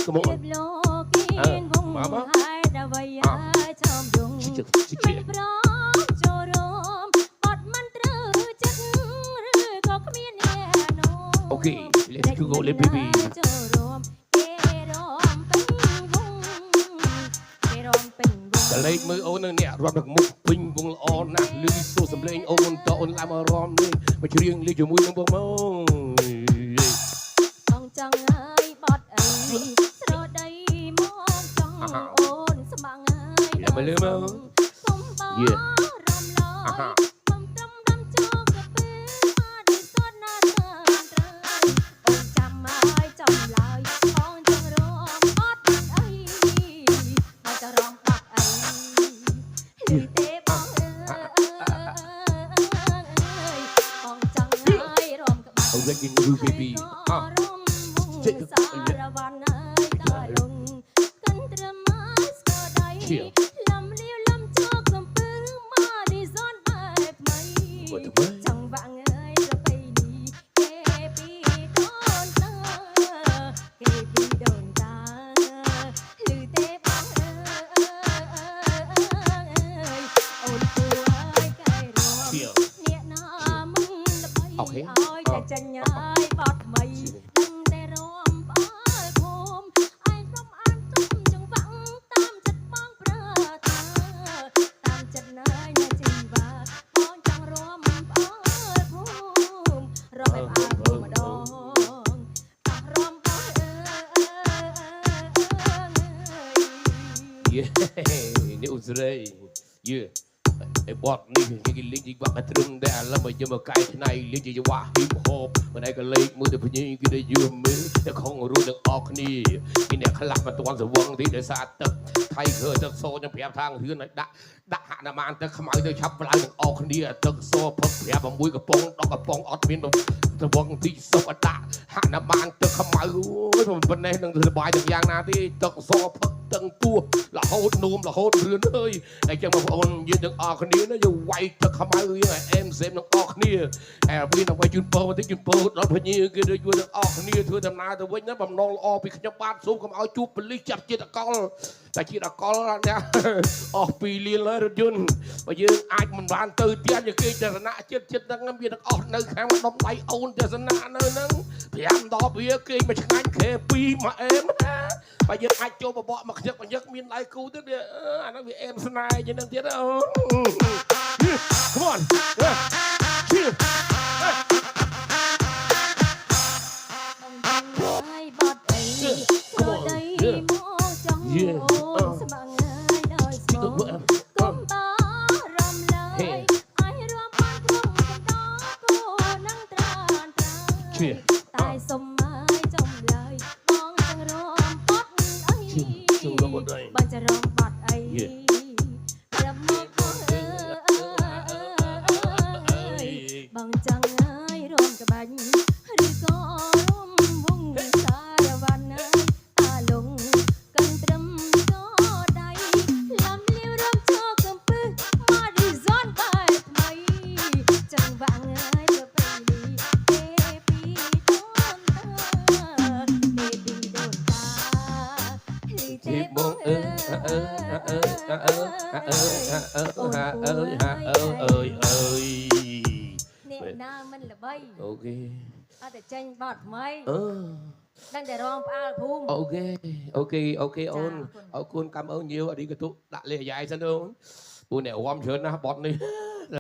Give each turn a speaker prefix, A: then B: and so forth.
A: Come on. Mama. Okay, let's go, let baby. កលេចមើលអូននៅអ្នករាប់ទឹកមុខពេញវងល្អណាស់លឺសូរសំឡេងអូនតអូនឡើងមករំនេះមកច្រៀងលេងជាមួយនឹងបងមក
B: បងចង់ហើយបត់អីស្រដីមកចង់អូនស្មាំងហើយ
A: ចាំមើលមើល
B: សុំបងរំលយបំត្រឹមដំជោកកាពើមកដូចសតណាស់ត្រូវអូនចាំហើយចំឡើយបងចង់រំបត់អីមកចង់រំបត់អីលីទេបងអើយបងចង់ហើយរំក្បាច់
A: អូនគេងឺ baby
B: ចេះសារវណ្ណហើយតាលងកិនត្រឹមហើយស្គាល់ដៃលំលាវលំជោកកំពើមកឌីសនបែបថ្មីចង់វាក់ហើយប្របីនេះគេពីដូនតាគេពីដូនតាលឺទេបងអើយអូនគួរហើយកែរំអ្នកណាមិនល្បីឲ្យតែចាញ់ហើយបត់ថ្មី
A: នេះឧស្រីយេไอ้บอดนี่គេលេងជីកបាក់ត្រឹមតែឥឡូវមកយកមកកែច្នៃលេងជីវ៉ាហ៊ីបហបមិនឯក៏លេងមើលទៅភ្ញីគេទៅយឺមើលតែខំរੂទាំងអស់គ្នាគេអ្នកខ្លះមិនទាន់ស្វឹងទីដោយសារទឹកថៃឃើទឹកសខ្ញុំប្រាប់ថាងរឿនឲ្យដាក់ហនុមានទឹកខ្មៅទៅឆាប់ប្លៅទាំងអស់គ្នាទឹកសផឹកប្រាប់6កំប៉ុង10កំប៉ុងអត់មានស្វឹងទីសុកអដាក់ហនុមានទឹកខ្មៅអូយប៉ុណ្ណេះនឹងសបាយទាំងយ៉ាងណាទេទឹកសផឹកទាំងទួរហូតនោមរហូតរឿនអើយអញ្ចឹងបងប្អូនយើងទាំងអស់គ្នាណាយើងវាយទឹកខ្មៅយើងឲ្យអែមសេមទាំងអស់គ្នាហើយពេលនឹងវាយជូនពរបន្តិចជូនពរដល់ភញាគេដូចជួយទាំងអស់គ្នាធ្វើដំណើរទៅវិញណាបំណងល្អពីខ្ញុំបាទសូមកុំឲ្យជួបប៉ូលីសចាប់ជាតិអកលតែជាតិអកលណាអស់2លានហើយរថយន្តបើយើងអាចមិនបានទៅទៀតយើងគេទស្សនៈជាតិហ្នឹងវាទាំងអស់នៅខាងដុំដៃអូនទស្សនៈនៅហ្នឹង5ដល់វាគេមកឆ្ងាញ់គេ2មកអែមណាបើយើងអាចចូលបបកមកខ្ញឹកមានដៃគូទៀតអាហ្នឹងវាអែមស្នេហ៍ជាងហ្នឹងទៀតអូ Come on Cheers
B: ហើយបត់អីស្រដីមកចង់អូនស្មាំងហើយដោយស្មោះគុំតរំលើយឲ្យរួមបានក្នុងកណ្ដោគូនឹងត្រានតែសុំហើយចំឡើយបងចង់រំបត់អីបងจะរំបត់អីត្រឹមមកបងអើយបងចង់ហើយរំក្បាច់ឬក៏រំវងសារវណ្ណតាលងកិនត្រឹមក៏ដៃលំលាវរំជោកកំពឹសមកឌីសនបែបថ្មីចង់វាក់ហើយប្រពៃនេះគេពីដូនតាគេពីដូនតាលីទេបងអើយអ្នកណាមិនល្បី
A: អូខេ
B: អត់តែចេញបត់ថ្មីដឹងតែរងផ្អើលភូមិ
A: អូខេអូនអរគុណកម្មអូនញៀវអឌីកតុដាក់លេខអាយ៉ៃសិនអូនពួកអ្នករំច្រើនណាស់បត់នេះ